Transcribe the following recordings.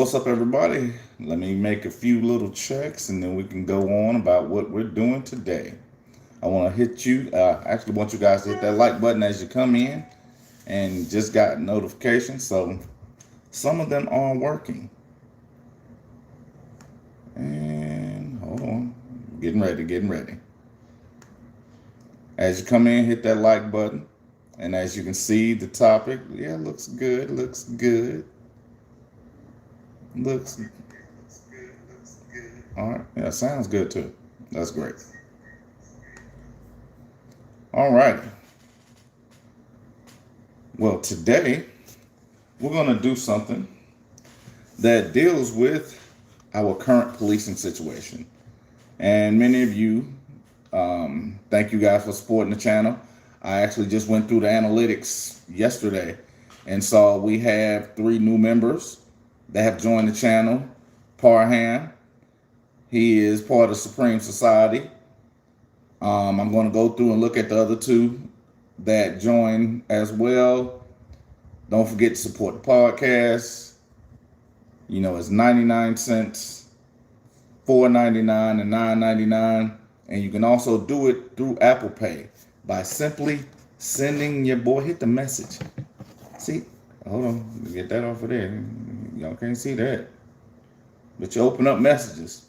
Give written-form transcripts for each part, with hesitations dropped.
What's up, everybody? Let me make a few little checks and then we can go on about what we're doing today. I want to hit you, actually want you guys to hit that like button as you come in and just got notifications. So some of them are working. And hold on, getting ready. As you come in, hit that like button. And as you can see, the topic, yeah, looks good. All right. Yeah, sounds good too. That's great. All right. Well, today we're going to do something that deals with our current policing situation. And many of you, thank you guys for supporting the channel. I actually just went through the analytics yesterday and saw we have 3 new members that have joined the channel. Parham, he is part of Supreme Society. I'm going to go through and look at the other 2 that join as well. Don't forget to support the podcast. You know, it's 99 cents, $4.99 and $9.99. And you can also do it through Apple Pay by simply sending your boy, hit the message. See, hold on, get that off of there. Y'all can't see that. But you open up messages,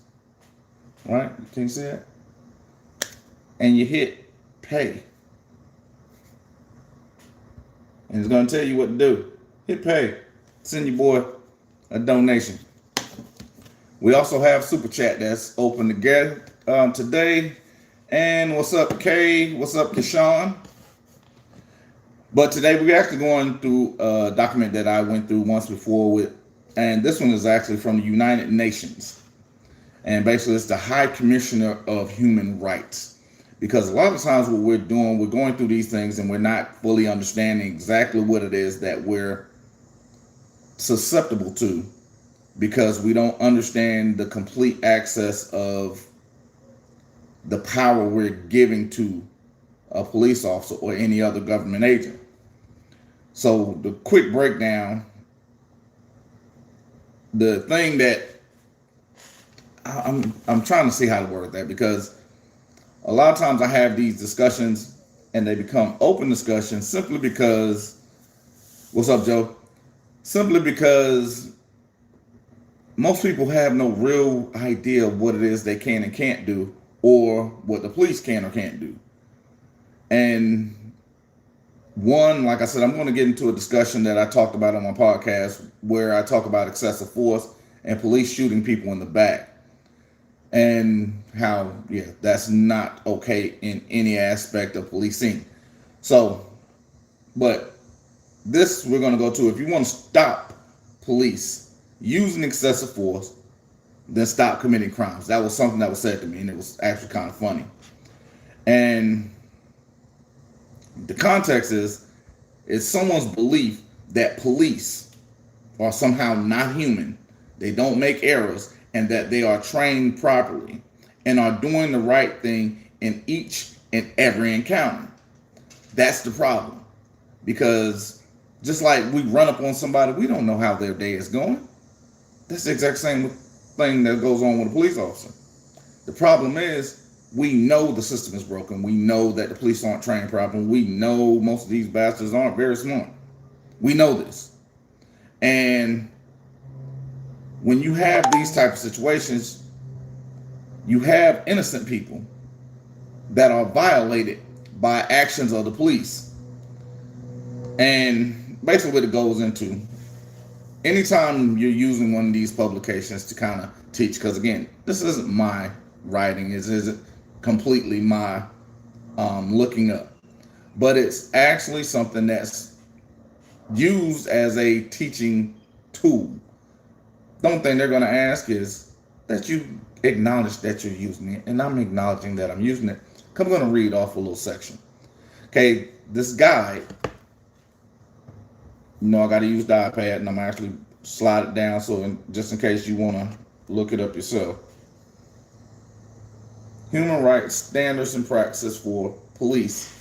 right? You can't see that? And you hit pay. And it's going to tell you what to do. Hit pay. Send your boy a donation. We also have Super Chat that's open together today. And what's up, Kay? What's up, Keshawn? But today we're actually going through a document that I went through once before with, and this one is actually from the United Nations. And basically it's the High Commissioner of Human Rights. Because a lot of times what we're doing, we're going through these things and we're not fully understanding exactly what it is that we're susceptible to, because we don't understand the complete access of the power we're giving to a police officer or any other government agent. So the quick breakdown, the thing that I'm trying to see how to word that, because a lot of times I have these discussions and they become open discussions simply because, what's up, Joe? Simply because most people have no real idea of what it is they can and can't do, or what the police can or can't do. And one, like I said, I'm going to get into a discussion that I talked about on my podcast where I talk about excessive force and police shooting people in the back. And how, yeah, that's not okay in any aspect of policing. So, but this we're going to go to, if you want to stop police using excessive force, then stop committing crimes. That was something that was said to me, and it was actually kind of funny. And the context is, it's someone's belief that police are somehow not human, they don't make errors, and that they are trained properly and are doing the right thing in each and every encounter. That's the problem. Because just like we run up on somebody, we don't know how their day is going. That's the exact same thing that goes on with a police officer. The problem is, we know the system is broken. We know that the police aren't trained properly. We know most of these bastards aren't very smart. We know this. And when you have these type of situations, you have innocent people that are violated by actions of the police. And basically what it goes into, anytime you're using one of these publications to kind of teach, because again, this isn't my writing, it isn't completely my looking up, but it's actually something that's used as a teaching tool. The only thing they're going to ask is that you acknowledge that you're using it, and I'm acknowledging that I'm using it. I'm going to read off a little section. Okay, this guide, you know, I got to use the iPad, and I'm actually slide it down so just in case you want to look it up yourself. Human rights standards and practices for police.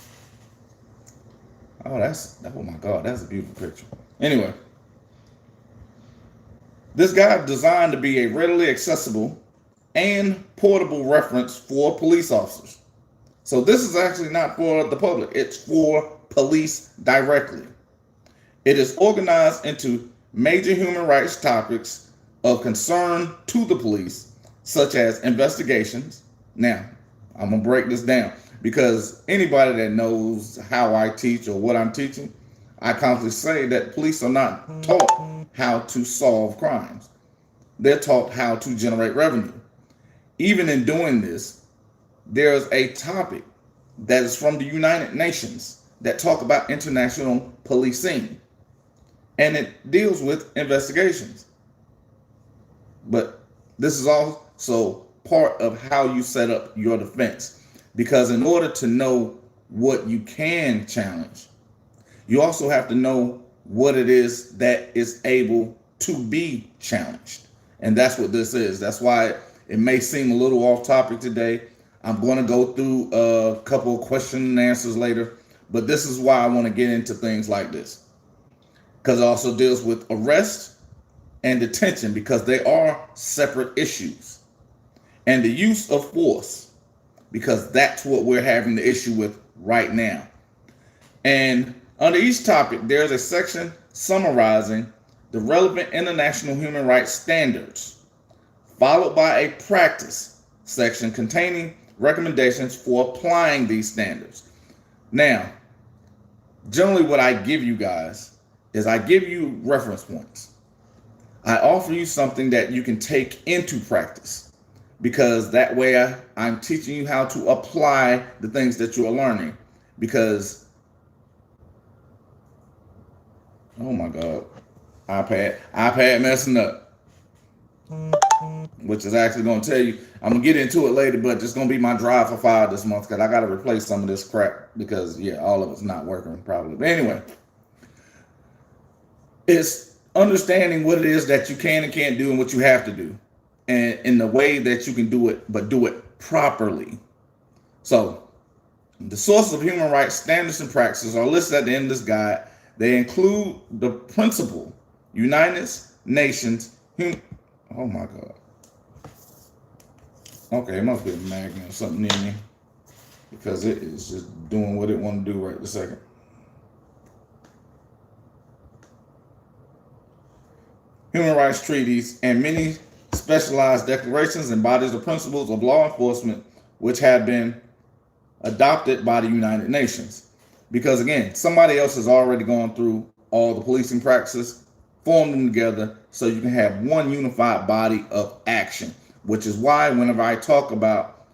Oh my God, that's a beautiful picture. Anyway, This guide is designed to be a readily accessible and portable reference for police officers. So this is actually not for the public, it's for police directly. It is organized into major human rights topics of concern to the police, such as investigations. Now, I'm going to break this down because anybody that knows how I teach or what I'm teaching, I constantly say that police are not taught how to solve crimes. They're taught how to generate revenue. Even in doing this, there's a topic that is from the United Nations that talk about international policing, and it deals with investigations. But this is also part of how you set up your defense, because in order to know what you can challenge, you also have to know what it is that is able to be challenged. And that's what this is. That's why it may seem a little off topic today. I'm going to go through a couple of question and answers later, but this is why I want to get into things like this, because it also deals with arrest and detention, because they are separate issues, and the use of force, because that's what we're having the issue with right now. And under each topic, there's a section summarizing the relevant international human rights standards, followed by a practice section containing recommendations for applying these standards. Now, generally what I give you guys is I give you reference points. I offer you something that you can take into practice, because that way I'm teaching you how to apply the things that you are learning. Because, oh my God, iPad messing up, which is actually going to tell you, I'm going to get into it later, but it's going to be my drive for fire this month, because I got to replace some of this crap, because yeah, all of it's not working probably. But anyway, it's understanding what it is that you can and can't do and what you have to do, and in the way that you can do it, but do it properly. So the sources of human rights standards and practices are listed at the end of this guide. They include the principle, United Nations, oh my God. Okay, it must be a magnet or something in me, because it is just doing what it want to do right this second. Human rights treaties and many specialized declarations and bodies of principles of law enforcement which have been adopted by the United Nations. Because again, somebody else has already gone through all the policing practices, formed them together so you can have one unified body of action, which is why whenever I talk about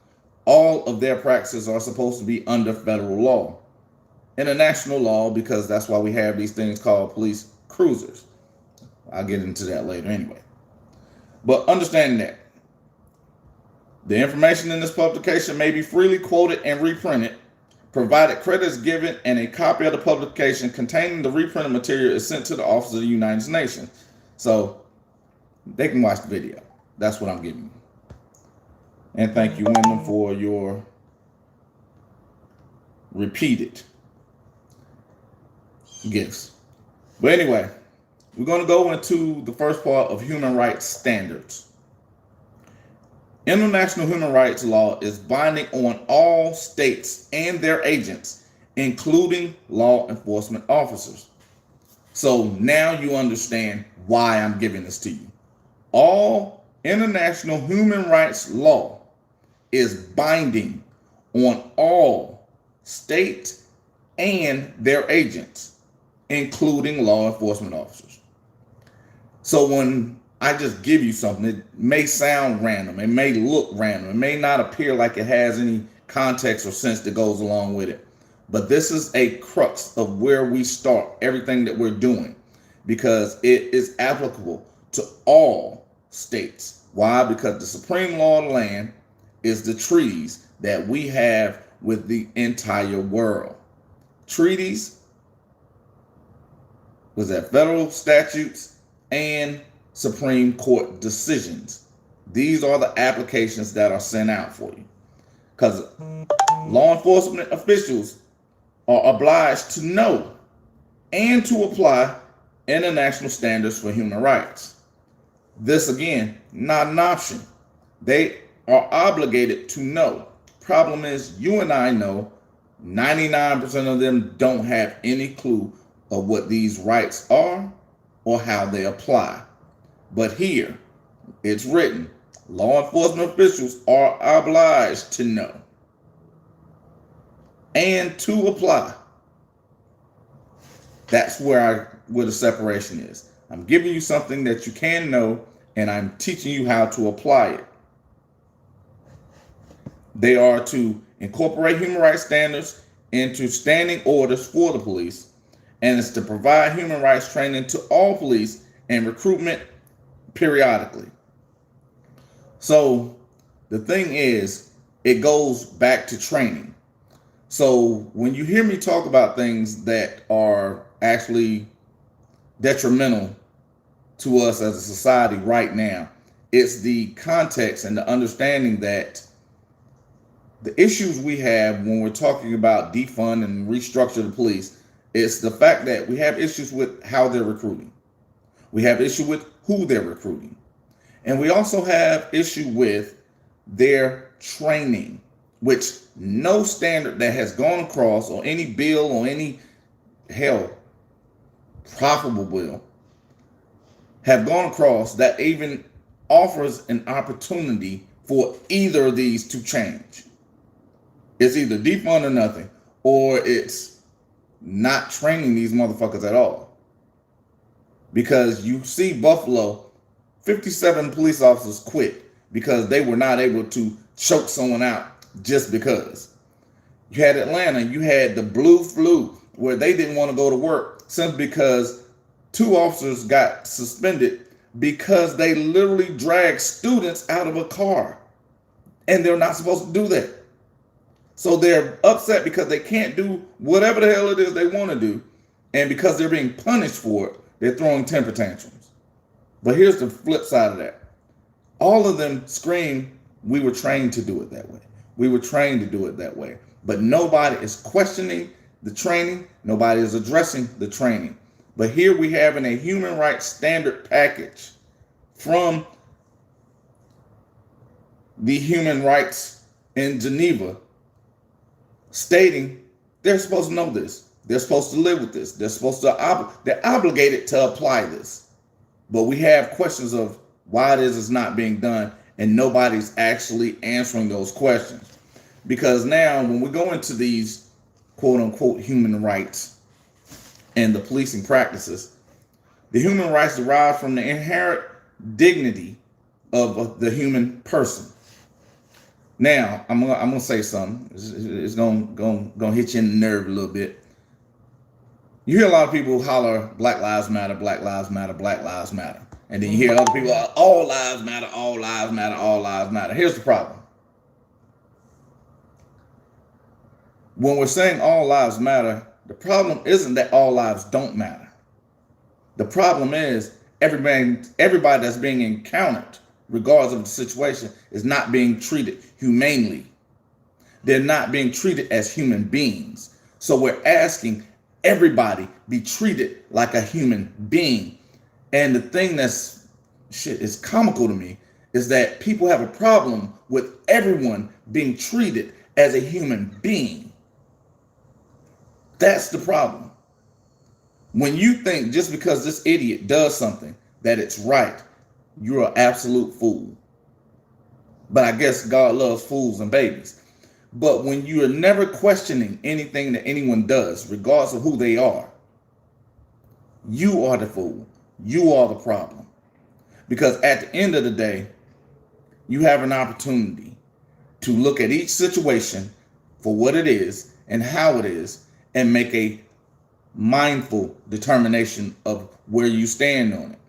all of their practices are supposed to be under federal law, international law, because that's why we have these things called police cruisers. I'll get into that later anyway. But understanding that the information in this publication may be freely quoted and reprinted, provided credit is given, and a copy of the publication containing the reprinted material is sent to the Office of the United Nations. So they can watch the video. That's what I'm giving you. And thank you, women, for your repeated gifts. But anyway, we're going to go into the first part of human rights standards. International human rights law is binding on all states and their agents, including law enforcement officers. So now you understand why I'm giving this to you. All international human rights law is binding on all states and their agents, including law enforcement officers. So when I just give you something, it may sound random, it may look random, it may not appear like it has any context or sense that goes along with it. But this is a crux of where we start everything that we're doing, because it is applicable to all states. Why? Because the supreme law of the land is the treaties that we have with the entire world. Treaties was that federal statutes and Supreme Court decisions. These are the applications that are sent out for you, because law enforcement officials are obliged to know and to apply international standards for human rights. This again, not an option. They are obligated to know. Problem is, you and I know 99% of them don't have any clue of what these rights are or how they apply. But here, it's written, law enforcement officials are obliged to know and to apply. That's where the separation is. I'm giving you something that you can know, and I'm teaching you how to apply it. They are to incorporate human rights standards into standing orders for the police, and it's to provide human rights training to all police and recruitment periodically. So the thing is, it goes back to training. So when you hear me talk about things that are actually detrimental to us as a society right now, it's the context and the understanding that the issues we have when we're talking about defund and restructure the police, it's the fact that we have issues with how they're recruiting. We have issue with who they're recruiting. And we also have issue with their training, which no standard that has gone across, or any bill or any profitable bill have gone across that even offers an opportunity for either of these to change. It's either defund or nothing, or it's not training these motherfuckers at all. Because you see Buffalo, 57 police officers quit because they were not able to choke someone out just because. You had Atlanta, you had the blue flu, where they didn't want to go to work simply because 2 officers got suspended because they literally dragged students out of a car. And they're not supposed to do that. So they're upset because they can't do whatever the hell it is they want to do. And because they're being punished for it, they're throwing temper tantrums. But here's the flip side of that. All of them scream, we were trained to do it that way. We were trained to do it that way. But nobody is questioning the training. Nobody is addressing the training. But here we have in a human rights standard package from the human rights in Geneva stating they're supposed to know this. They're supposed to live with this. They're obligated to apply this. But we have questions of why it is not being done, and nobody's actually answering those questions. Because now when we go into these quote unquote human rights and the policing practices, the human rights derive from the inherent dignity of the human person. Now, I'm gonna say something. It's gonna hit you in the nerve a little bit. You hear a lot of people holler, Black Lives Matter, Black Lives Matter, Black Lives Matter. And then you hear other people, all lives matter, all lives matter, all lives matter. Here's the problem. When we're saying all lives matter, the problem isn't that all lives don't matter. The problem is everybody that's being encountered, regardless of the situation, is not being treated humanely. They're not being treated as human beings. So we're asking everybody be treated like a human being. And the thing that's is comical to me is that people have a problem with everyone being treated as a human being. That's the problem. When you think just because this idiot does something that it's right, you're an absolute fool. But I guess God loves fools and babies. But when you are never questioning anything that anyone does, regardless of who they are, you are the fool. You are the problem. Because at the end of the day, you have an opportunity to look at each situation for what it is and how it is and make a mindful determination of where you stand on it.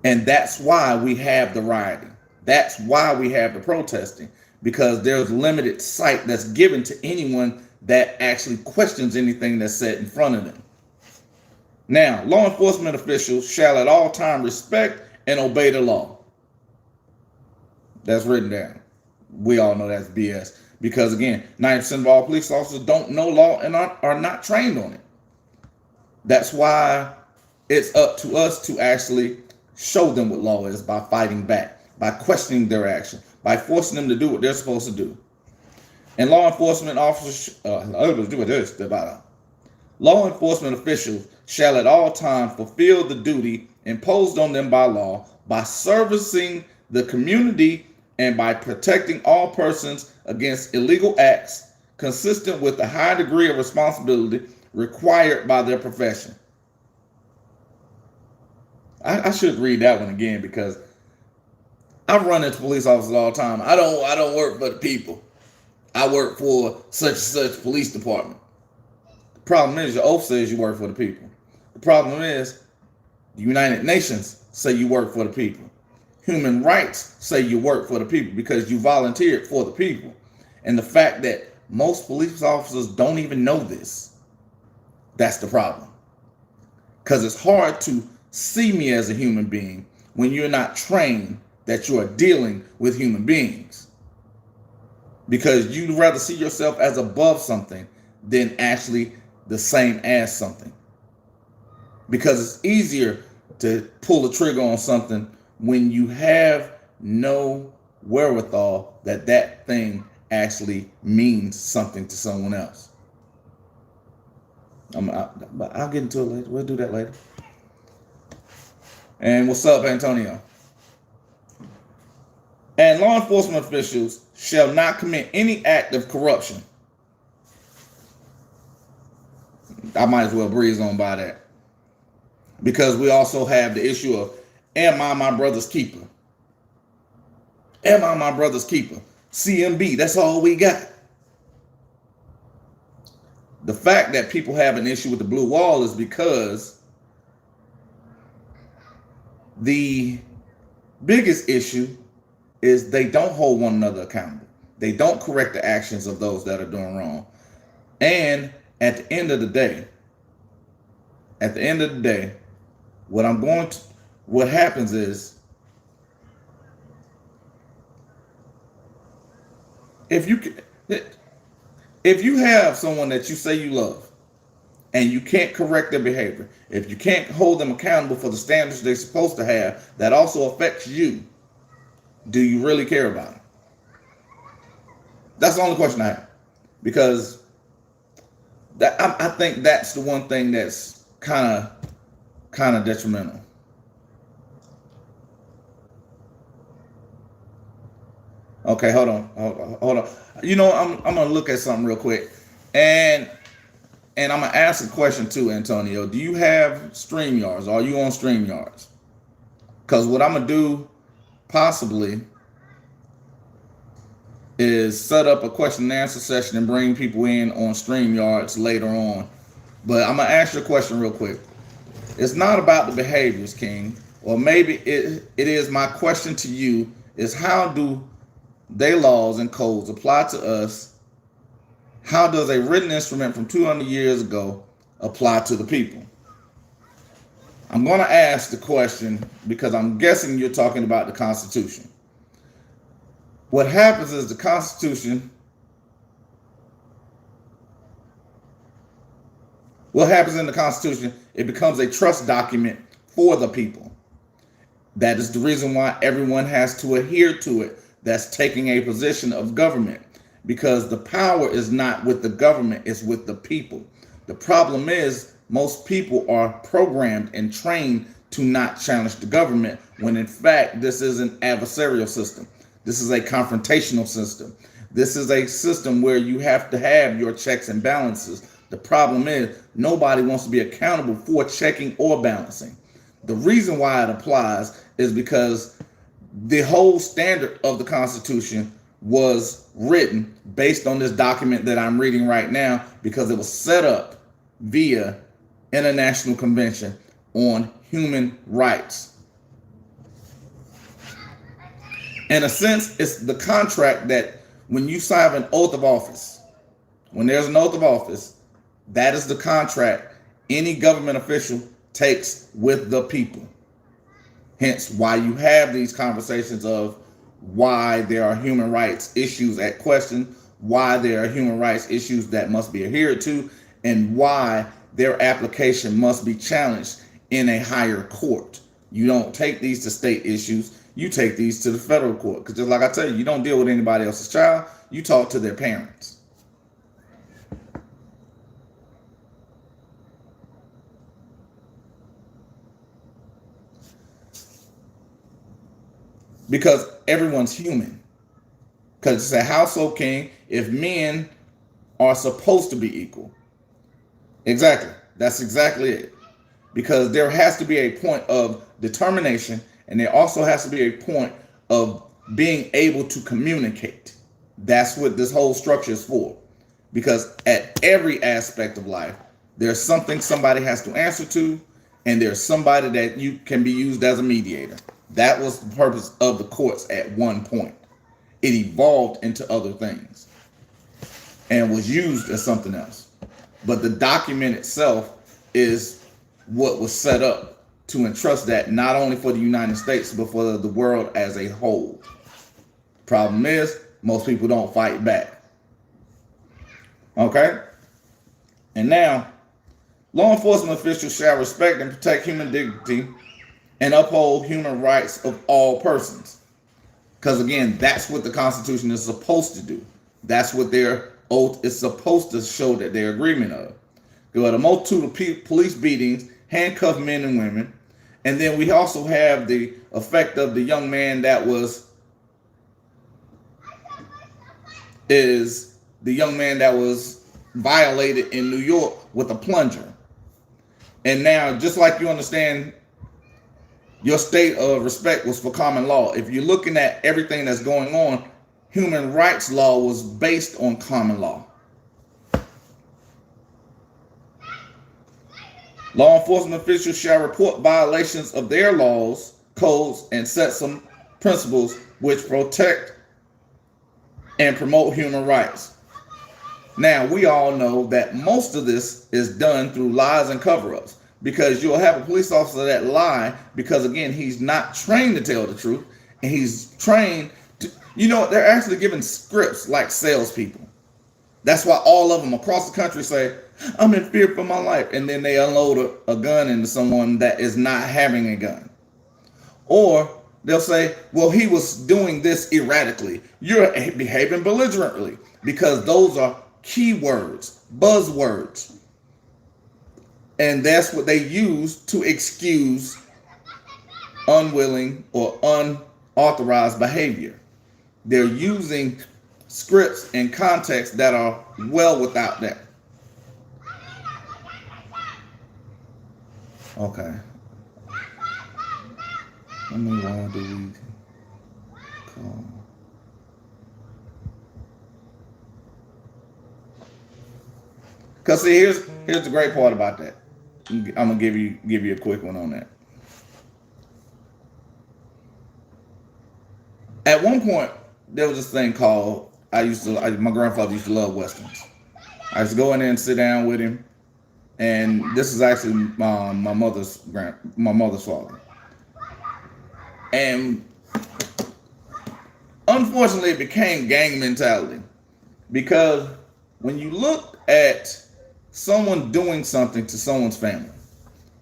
And that's why we have the rioting. That's why we have the protesting, because there's limited sight that's given to anyone that actually questions anything that's said in front of them. Now, law enforcement officials shall at all times respect and obey the law. That's written down. We all know that's BS. Because again, 90% of all police officers don't know law and are not trained on it. That's why it's up to us to actually show them what law is by fighting back, by questioning their action, by forcing them to do what they're supposed to do. And law enforcement officers, law enforcement officials shall at all times fulfill the duty imposed on them by law by servicing the community and by protecting all persons against illegal acts consistent with the high degree of responsibility required by their profession. I should read that one again because I run into police officers all the time. I don't work for the people. I work for such and such police department. The problem is your oath says you work for the people. The problem is the United Nations say you work for the people. Human rights say you work for the people because you volunteered for the people. And the fact that most police officers don't even know this, that's the problem. Because it's hard to see me as a human being when you're not trained that you are dealing with human beings. Because you'd rather see yourself as above something than actually the same as something. Because it's easier to pull the trigger on something when you have no wherewithal that that thing actually means something to someone else. I'll get into it later. We'll do that later. And what's up, Antonio? And law enforcement officials shall not commit any act of corruption. I might as well breeze on by that. Because we also have the issue of, am I my brother's keeper? Am I my brother's keeper? CMB, that's all we got. The fact that people have an issue with the blue wall is because the biggest issue is they don't hold one another accountable. They don't correct the actions of those that are doing wrong. And at the end of the day, what happens is, if you have someone that you say you love and you can't correct their behavior, if you can't hold them accountable for the standards they're supposed to have, that also affects you, do you really care about them? That's the only question I have. Because I think that's the one thing that's kind of detrimental. Okay, hold on. You know, I'm gonna look at something real quick, and I'm gonna ask a question too, Antonio. Do you have StreamYards? Are you on StreamYards? Because what I'm gonna do possibly is set up a question and answer session and bring people in on StreamYards later on. But I'm gonna ask you a question real quick. It's not about the behaviors, King, or maybe it is. My question to you is, how do their laws and codes apply to us? How does a written instrument from 200 years ago apply to the people? I'm going to ask the question because I'm guessing you're talking about the Constitution. What happens is the Constitution, what happens in the Constitution, it becomes a trust document for the people. That is the reason why everyone has to adhere to it that's taking a position of government, because the power is not with the government, it's with the people. The problem is most people are programmed and trained to not challenge the government, when in fact this is an adversarial system. This is a confrontational system. This is a system where you have to have your checks and balances. The problem is nobody wants to be accountable for checking or balancing. The reason why it applies is because the whole standard of the Constitution was written based on this document that I'm reading right now, because it was set up via International Convention on Human Rights. In a sense, it's the contract that when you sign an oath of office, when there's an oath of office, that is the contract any government official takes with the people. Hence why you have these conversations of why there are human rights issues at question, why there are human rights issues that must be adhered to, and why their application must be challenged in a higher court. You don't take these to state issues. You take these to the federal court. Because just like I tell you, you don't deal with anybody else's child. You talk to their parents. Because everyone's human. Because it's a household king if men are supposed to be equal. Exactly. That's exactly it. Because there has to be a point of determination, and there also has to be a point of being able to communicate. That's what this whole structure is for. Because at every aspect of life, there's something somebody has to answer to, and there's somebody that you can be used as a mediator. That was the purpose of the courts at one point. It evolved into other things and was used as something else. But the document itself is what was set up to entrust that not only for the United States, but for the world as a whole. Problem is, most people don't fight back. Okay? And now, law enforcement officials shall respect and protect human dignity and uphold human rights of all persons. Because again, that's what the Constitution is supposed to do. That's what their oath is supposed to show that their agreement of. There are a multitude of police beatings, handcuffed men and women. And then we also have the effect of the young man that was violated in New York with a plunger. And now, just like you understand, your state of respect was for common law. If you're looking at everything that's going on, human rights law was based on common law. Law enforcement officials shall report violations of their laws, codes, and set some principles which protect and promote human rights. Now, we all know that most of this is done through lies and cover-ups, because you'll have a police officer that lie because, again, he's not trained to tell the truth, and he's trained to, they're actually given scripts like salespeople. That's why all of them across the country say, I'm in fear for my life, and then they unload a gun into someone that is not having a gun. Or they'll say, well, he was doing this erratically. You're behaving belligerently, because those are keywords, buzzwords. And that's what they use to excuse unwilling or unauthorized behavior. They're using scripts and contexts that are well without that. Okay. Why do we call? Because see, here's the great part about that. I'm gonna give you a quick one on that. At one point, there was this thing called my grandfather used to love westerns. I used to go in there and sit down with him, and this is actually my mother's father. And unfortunately, it became gang mentality, because when you look at someone doing something to someone's family,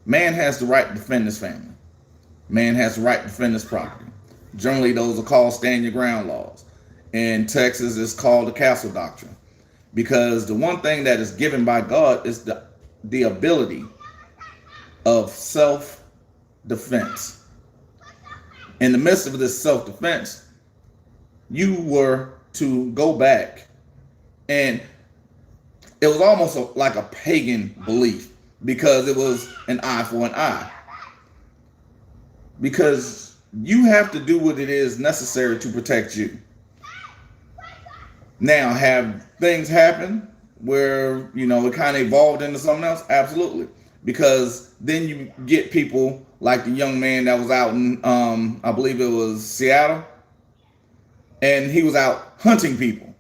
man has the right to defend his family. Man has the right to defend his property. Generally, those are called stand your ground laws. In Texas, it's called the castle doctrine, because the one thing that is given by God is the ability of self-defense. In the midst of this self-defense, you were to go back, and it was almost like a pagan belief, because it was an eye for an eye. Because you have to do what it is necessary to protect you. Now, have things happen where, it kind of evolved into something else? Absolutely. Because then you get people like the young man that was out in, I believe it was Seattle, and he was out hunting people.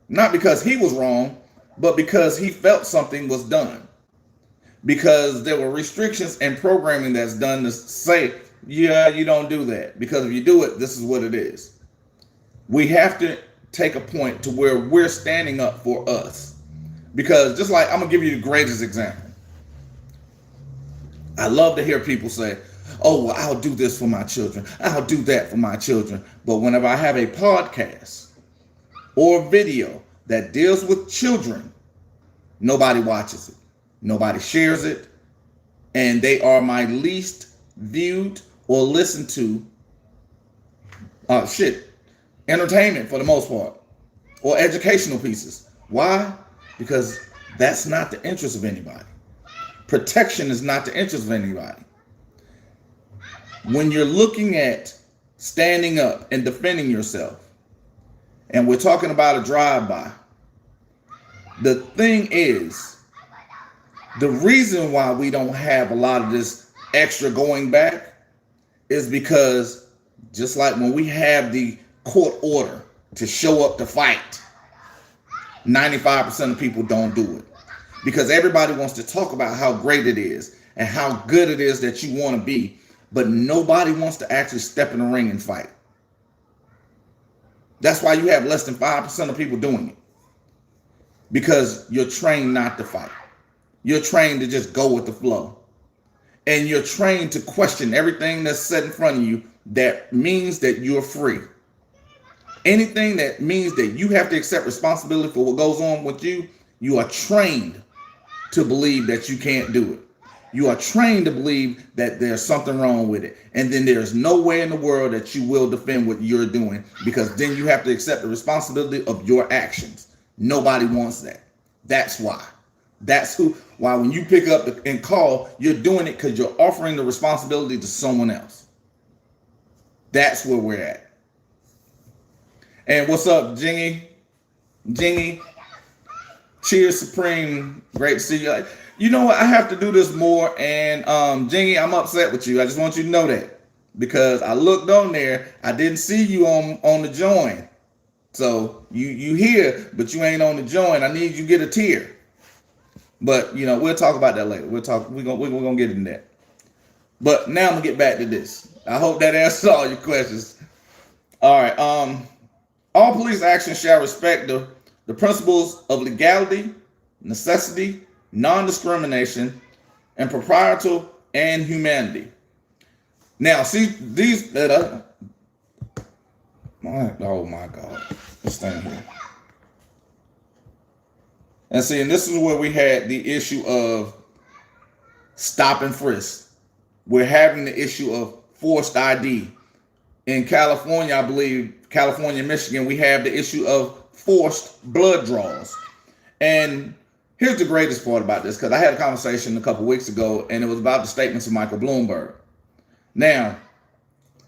Not because he was wrong, but because he felt something was done. Because there were restrictions and programming that's done to say, yeah, you don't do that. Because if you do it, this is what it is. We have to take a point to where we're standing up for us. Because just like, I'm going to give you the greatest example. I love to hear people say, Oh, well, I'll do this for my children. I'll do that for my children. But whenever I have a podcast or video that deals with children, nobody watches it. Nobody shares it. And they are my least viewed or listened to entertainment for the most part, or educational pieces. Why? Because that's not the interest of anybody. Protection is not the interest of anybody. When you're looking at standing up and defending yourself, and we're talking about a drive-by, the thing is, the reason why we don't have a lot of this extra going back is because just like when we have the court order to show up to fight, 95% of people don't do it because everybody wants to talk about how great it is and how good it is that you want to be, but nobody wants to actually step in the ring and fight. That's why you have less than 5% of people doing it, because you're trained not to fight. You're trained to just go with the flow, and you're trained to question everything that's set in front of you that means that you're free. Anything that means that you have to accept responsibility for what goes on with you, you are trained to believe that you can't do it. You are trained to believe that there's something wrong with it. And then there's no way in the world that you will defend what you're doing, because then you have to accept the responsibility of your actions. Nobody wants that. That's why. Why when you pick up and call, you're doing it because you're offering the responsibility to someone else. That's where we're at. And what's up, Jingy? Jingy, cheers, Supreme. Great to see you. You know what? I have to do this more. And Jingy, I'm upset with you. I just want you to know that, because I looked on there. I didn't see you on the join. So you here, but you ain't on the join. I need you to get a tier. But we'll talk about that later. We're gonna get in that. But now I'm gonna get back to this. I hope that answers all your questions. All right. All police actions shall respect the principles of legality, necessity, non-discrimination, and propriety and humanity. Now, see these that oh my God, this thing here. And see, and this is where we had the issue of stop and frisk. We're having the issue of forced ID. In California, I believe, California and Michigan, we have the issue of forced blood draws. And here's the greatest part about this, because I had a conversation a couple weeks ago, and it was about the statements of Michael Bloomberg. Now,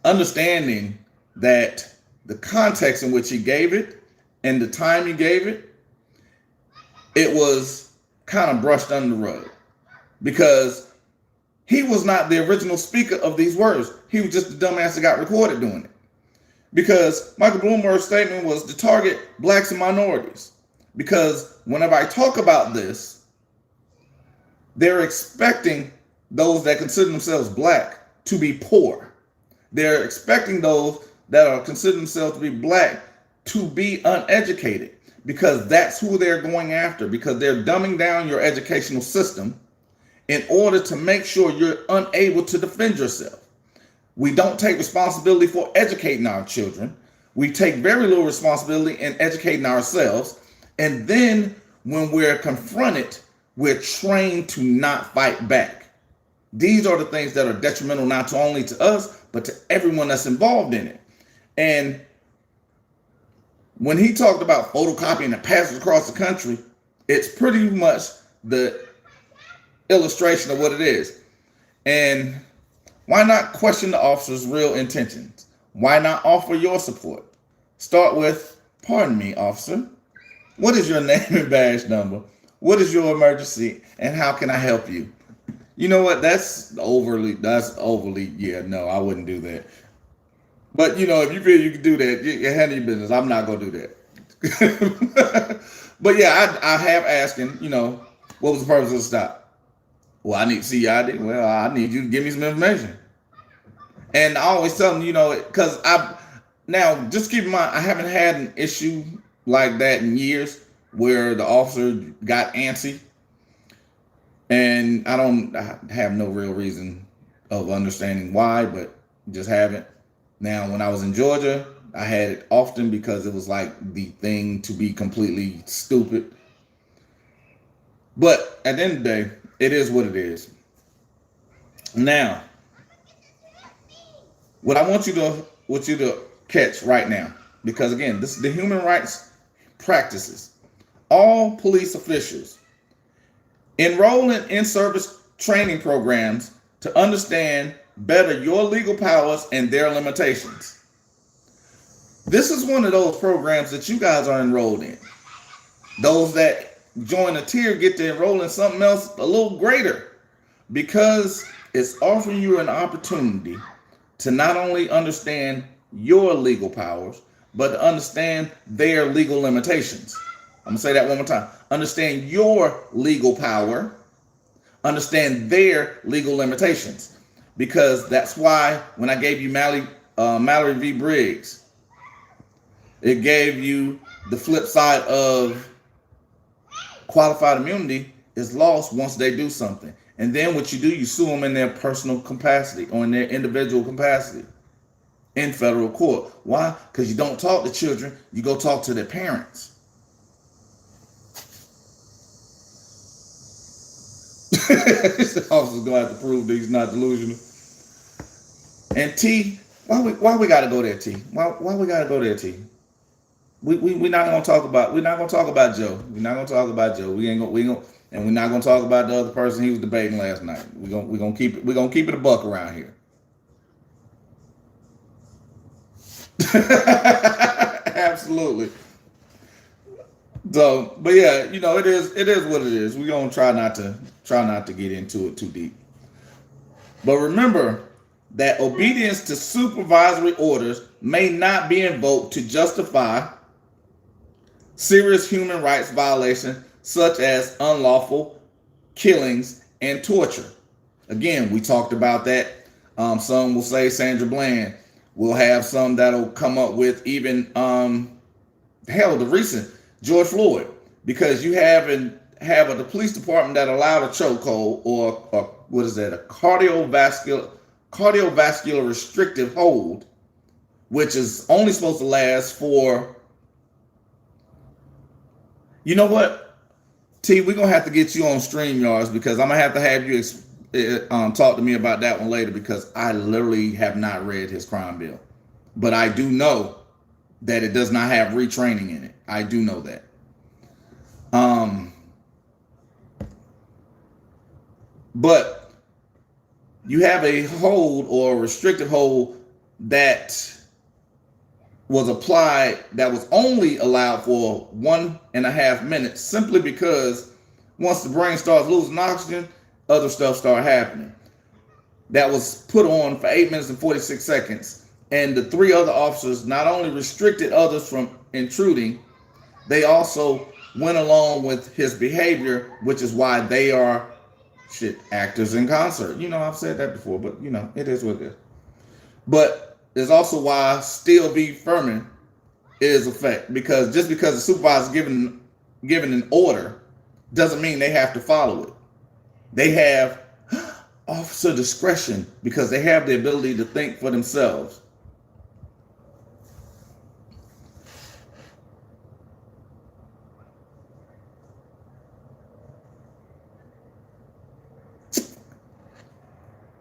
understanding that the context in which he gave it and the time he gave it, it was kind of brushed under the rug, because he was not the original speaker of these words. He was just the dumbass that got recorded doing it. Because Michael Bloomberg's statement was to target blacks and minorities. Because whenever I talk about this, they're expecting those that consider themselves black to be poor. They're expecting those that are consider themselves to be black to be uneducated, because that's who they're going after, because they're dumbing down your educational system in order to make sure you're unable to defend yourself. We don't take responsibility for educating our children. We take very little responsibility in educating ourselves. And then when we're confronted, we're trained to not fight back. These are the things that are detrimental not only to us, but to everyone that's involved in it. And when he talked about photocopying the passes across the country, it's pretty much the illustration of what it is. And why not question the officer's real intentions? Why not offer your support? Start with, pardon me, officer. What is your name and badge number? What is your emergency? And how can I help you? You know what? That's overly, yeah, no, I wouldn't do that. But, if you feel you can do that, you handle your business. I'm not going to do that. But yeah, I have asking, what was the purpose of the stop? Well, I need to see your ID. Well, I need you to give me some information. And I always tell them, because now just keep in mind, I haven't had an issue like that in years where the officer got antsy. And I have no real reason. of understanding why, but just haven't. Now, when I was in Georgia, I had it often because it was like the thing to be completely stupid. But at the end of the day, it is what it is. Now, what I want you to catch right now, because again, this is the human rights practices. All police officials enroll in in-service training programs to understand better your legal powers and their limitations. This is one of those programs that you guys are enrolled in. Those that join a tier get to enroll in something else a little greater, because it's offering you an opportunity to not only understand your legal powers, but to understand their legal limitations. I'm gonna say that one more time. Understand your legal power, understand their legal limitations. Because that's why when I gave you Mallory v. Briggs, it gave you the flip side of qualified immunity is lost once they do something. And then what you do, you sue them in their personal capacity or in their individual capacity in federal court. Why? Because you don't talk to children, you go talk to their parents. The officer's gonna have to prove that he's not delusional. And T, why we gotta go there, T? Why we gotta go there, T? We're not gonna talk about Joe. We're not gonna talk about Joe. And we're not gonna talk about the other person he was debating last night. We're gonna keep it a buck around here. Absolutely. So, but yeah, it is what it is. We're gonna try not to get into it too deep. But remember that obedience to supervisory orders may not be invoked to justify serious human rights violations such as unlawful killings and torture. Again, we talked about that. Some will say Sandra Bland. We'll have some that'll come up with even the recent George Floyd, because you have the police department that allowed a chokehold or what is that? A cardiovascular restrictive hold, which is only supposed to last for. You know what, T? We're gonna have to get you on StreamYards, because I'm gonna have you talk to me about that one later, because I literally have not read his crime bill, but I do know that it does not have retraining in it. I do know that. But you have a hold or a restrictive hold that was applied, that was only allowed for 1.5 minutes, simply because once the brain starts losing oxygen, other stuff started happening. That was put on for 8 minutes and 46 seconds. And the 3 other officers not only restricted others from intruding, they also went along with his behavior, which is why they are actors in concert. I've said that before, but it is what it is. But it's also why Steele v. Furman is effect, because just because the supervisor given an order doesn't mean they have to follow it. They have officer discretion because they have the ability to think for themselves.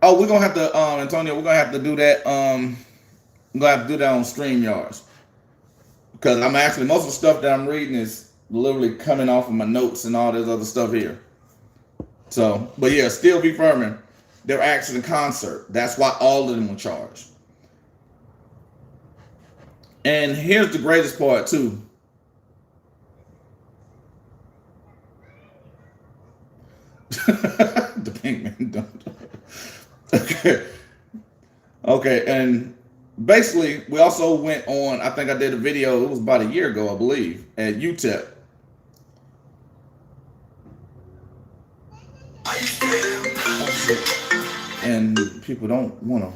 Oh, we're gonna have to, Antonio. We're gonna have to do that. We're gonna have to do that on StreamYards, because I'm actually, most of the stuff that I'm reading is literally coming off of my notes and all this other stuff here. So, but yeah, Steele v. Furman, they're acting in concert. That's why all of them were charged. And here's the greatest part too. The pink man don't. Okay, and basically we also went on, I think I did a video, it was about a year ago, I believe, at UTEP. And people don't want to.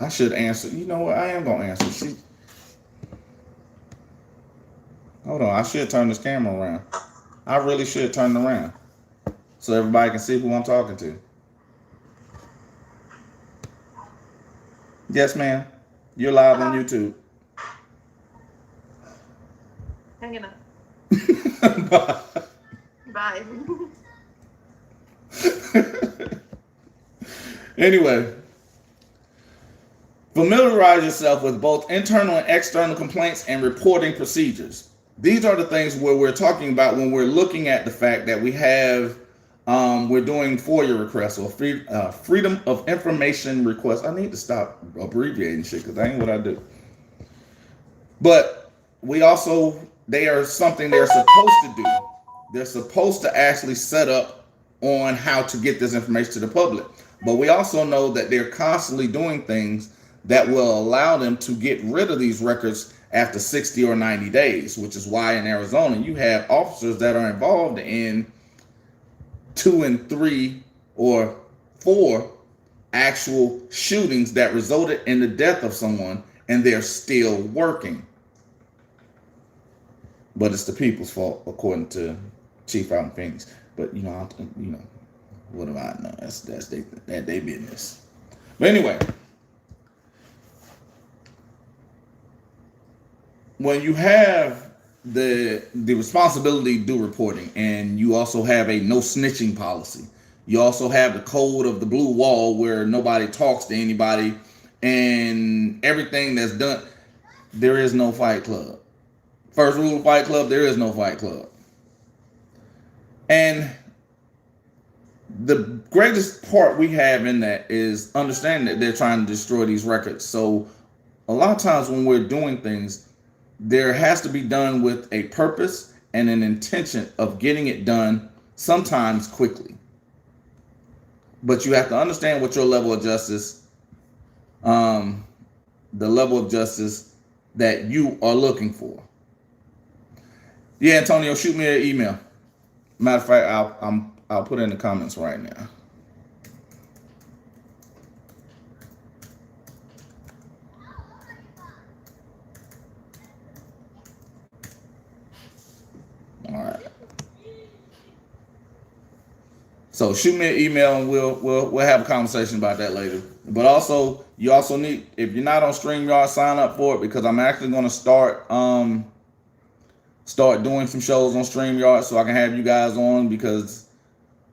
I should answer. You know what? I am going to answer. Hold on. I should turn this camera around. I really should turn it around so everybody can see who I'm talking to. Yes, ma'am. You're live on YouTube. Hanging up. Bye. Bye. Anyway, familiarize yourself with both internal and external complaints and reporting procedures. These are the things where we're talking about when we're looking at the fact that we have, we're doing FOIA requests or Freedom of Information requests. I need to stop abbreviating shit because that ain't what I do. But we also, they are something they're supposed to do. They're supposed to actually set up on how to get this information to the public. But we also know that they're constantly doing things that will allow them to get rid of these records after 60 or 90 days, which is why in Arizona you have officers that are involved in 2 and 3 or 4 actual shootings that resulted in the death of someone, and they're still working. But it's the people's fault, according to Chief out in Phoenix. But what do I know? That's they business. But anyway, when you have the responsibility to do reporting, and you also have a no snitching policy, you also have the code of the blue wall where nobody talks to anybody, and everything that's done, there is no fight club. First rule of Fight Club, there is no Fight Club. And the greatest part we have in that is understanding that they're trying to destroy these records. So a lot of times when we're doing things, there has to be done with a purpose and an intention of getting it done, sometimes quickly. But you have to understand what your level of justice, the level of justice that you are looking for. Yeah, Antonio, shoot me an email. Matter of fact, I'll put it in the comments right now. All right. So shoot me an email and we'll have a conversation about that later. But also, you also need, if you're not on StreamYard, sign up for it, because I'm actually going to start doing some shows on StreamYard so I can have you guys on, because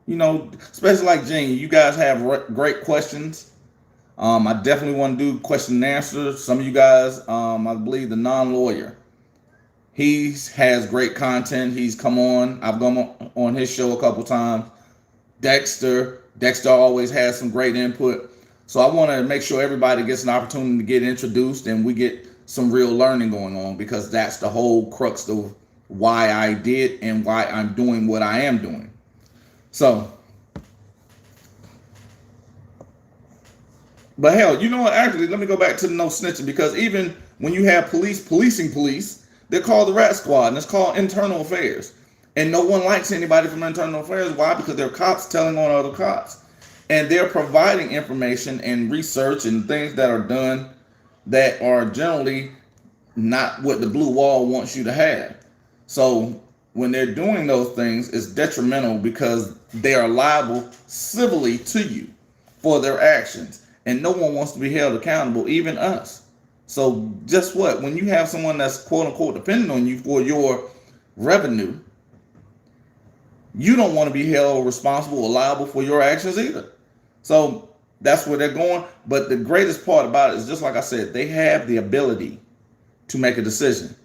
especially like Gene, you guys have great questions. I definitely want to do question and answer. Some of you guys, I believe the non-lawyer, he has great content. He's come on. I've gone on his show a couple times. Dexter always has some great input. So I want to make sure everybody gets an opportunity to get introduced and we get some real learning going on, because that's the whole crux of why I did and why I'm doing what I am doing. So, but hell, you know what? Actually, let me go back to the no snitching, because even when you have policing police, they're called the Rat Squad, and it's called internal affairs. And no one likes anybody from internal affairs. Why? Because they're cops telling on other cops. And they're providing information and research and things that are done that are generally not what the blue wall wants you to have. So when they're doing those things, it's detrimental, because they are liable civilly to you for their actions. And no one wants to be held accountable, even us. So just what? When you have someone that's quote unquote dependent on you for your revenue, you don't want to be held responsible or liable for your actions either. So that's where they're going. But the greatest part about it is, just like I said, they have the ability to make a decision,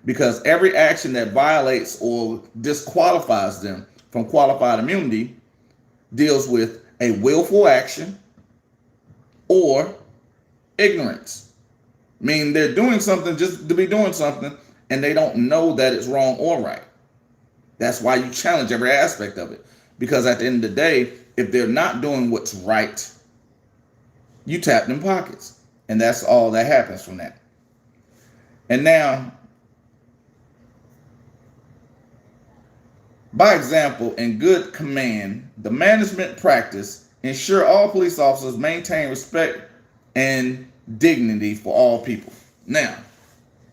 because every action that violates or disqualifies them from qualified immunity deals with a willful action or ignorance. Meaning they're doing something just to be doing something, and they don't know that it's wrong or right. That's why you challenge every aspect of it. Because at the end of the day, if they're not doing what's right, you tap them pockets. And that's all that happens from that. And now, by example and good command, the management practice ensure all police officers maintain respect and dignity for all people. Now,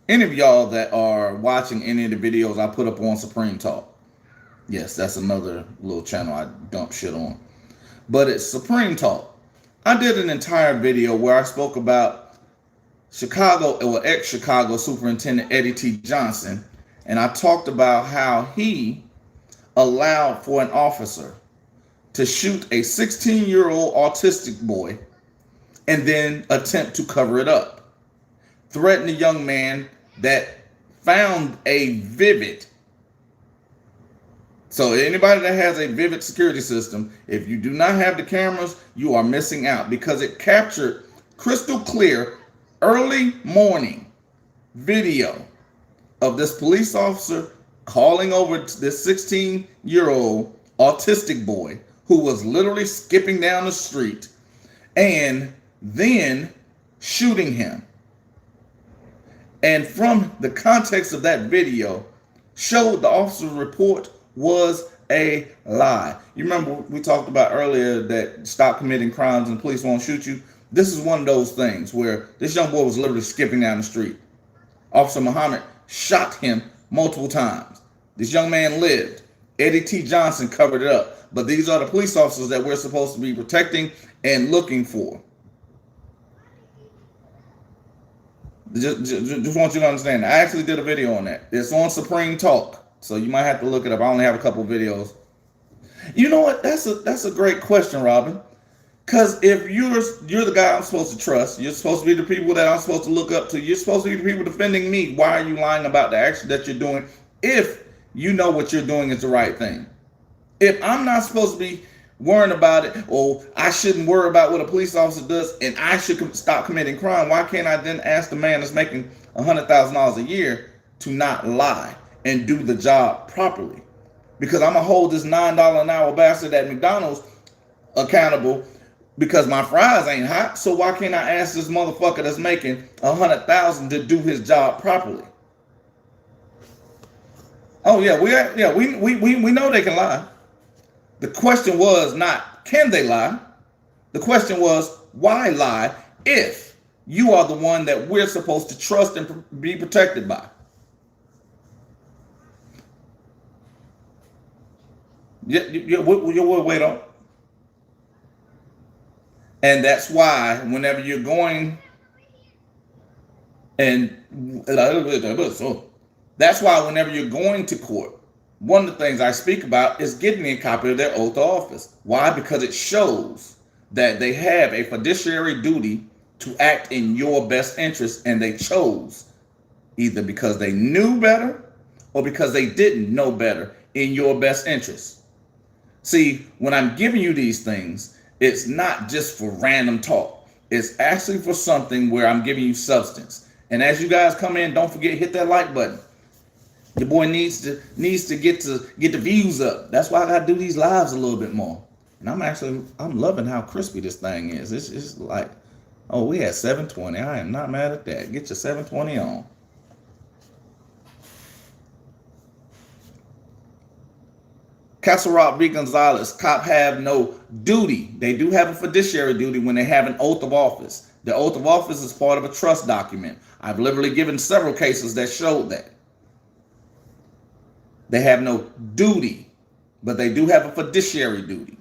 any of y'all that are watching any of the videos I put up on Supreme Talk, yes, that's another little channel I dump shit on, but it's Supreme Talk. I did an entire video where I spoke about ex-Chicago Superintendent Eddie T. Johnson, and I talked about how he allowed for an officer to shoot a 16-year-old autistic boy and then attempt to cover it up. Threaten a young man that found a Vivid. So anybody that has a Vivid security system, if you do not have the cameras, you are missing out because it captured crystal clear early morning video of this police officer calling over this 16-year-old autistic boy who was literally skipping down the street and then shooting him. And from the context of that video, showed the officer's report was a lie. You remember we talked about earlier that stop committing crimes and police won't shoot you? This is one of those things where this young boy was literally skipping down the street. Officer Muhammad shot him multiple times. This young man lived. Eddie T. Johnson covered it up. But these are the police officers that we're supposed to be protecting and looking for. Just want you to understand. I actually did a video on that. It's on Supreme Talk, so you might have to look it up. I only have a couple videos. You know what? That's a great question, Robin. Because if you're the guy I'm supposed to trust, you're supposed to be the people that I'm supposed to look up to. You're supposed to be the people defending me. Why are you lying about the action that you're doing if you know what you're doing is the right thing? If I'm not supposed to be worrying about it, or I shouldn't worry about what a police officer does, and I should stop committing crime, why can't I then ask the man that's making $100,000 a year to not lie and do the job properly? Because I'm gonna hold this $9 an hour bastard at McDonald's accountable because my fries ain't hot. So why can't I ask this motherfucker that's making $100,000 to do his job properly? Oh yeah, we know they can lie. The question was not, can they lie? The question was, why lie if you are the one that we're supposed to trust and be protected by? We'll wait on. And that's why whenever you're going that's why whenever you're going to court, one of the things I speak about is getting a copy of their oath of office. Why? Because it shows that they have a fiduciary duty to act in your best interest, and they chose either because they knew better or because they didn't know better in your best interest. See, when I'm giving you these things, it's not just for random talk. It's actually for something where I'm giving you substance. And as you guys come in, don't forget, hit that like button. Your boy needs to get the views up. That's why I gotta do these lives a little bit more. And I'm loving how crispy this thing is. It's like, oh, we had 720. I am not mad at that. Get your 720 on. Castle Rock v. Gonzalez, cop have no duty. They do have a fiduciary duty when they have an oath of office. The oath of office is part of a trust document. I've literally given several cases that showed that. They have no duty, but they do have a fiduciary duty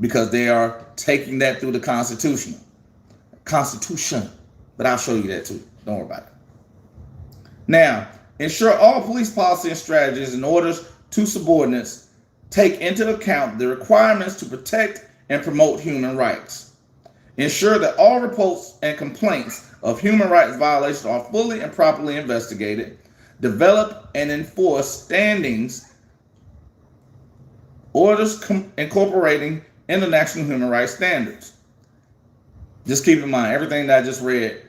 because they are taking that through the Constitution. But I'll show you that too. Don't worry about it. Now, ensure all police policy and strategies and orders to subordinates take into account the requirements to protect and promote human rights. Ensure that all reports and complaints of human rights violations are fully and properly investigated. Develop and enforce standings, orders incorporating international human rights standards. Just keep in mind, everything that I just read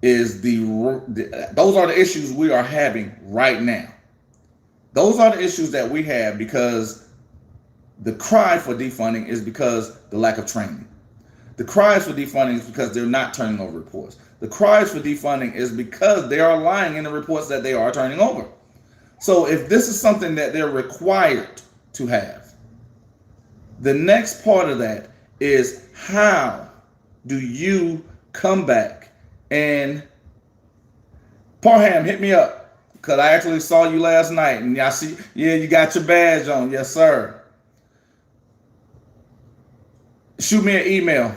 is those are the issues we are having right now. Those are the issues that we have because the cry for defunding is because the lack of training. The cries for defunding is because they're not turning over reports. The cries for defunding is because they are lying in the reports that they are turning over. So if this is something that they're required to have, the next part of that is how do you come back and Parham, hit me up because I actually saw you last night and I see, yeah, you got your badge on. Yes, sir. Shoot me an email.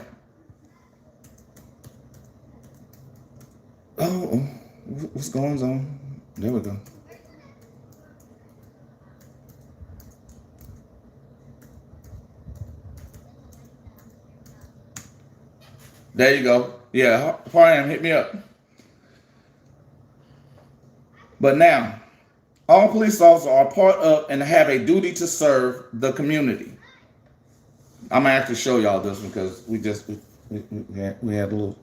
Oh, what's going on? There we go. There you go. Yeah, Parham, hit me up. But now, all police officers are part of and have a duty to serve the community. I'm gonna actually show y'all this because we had a little.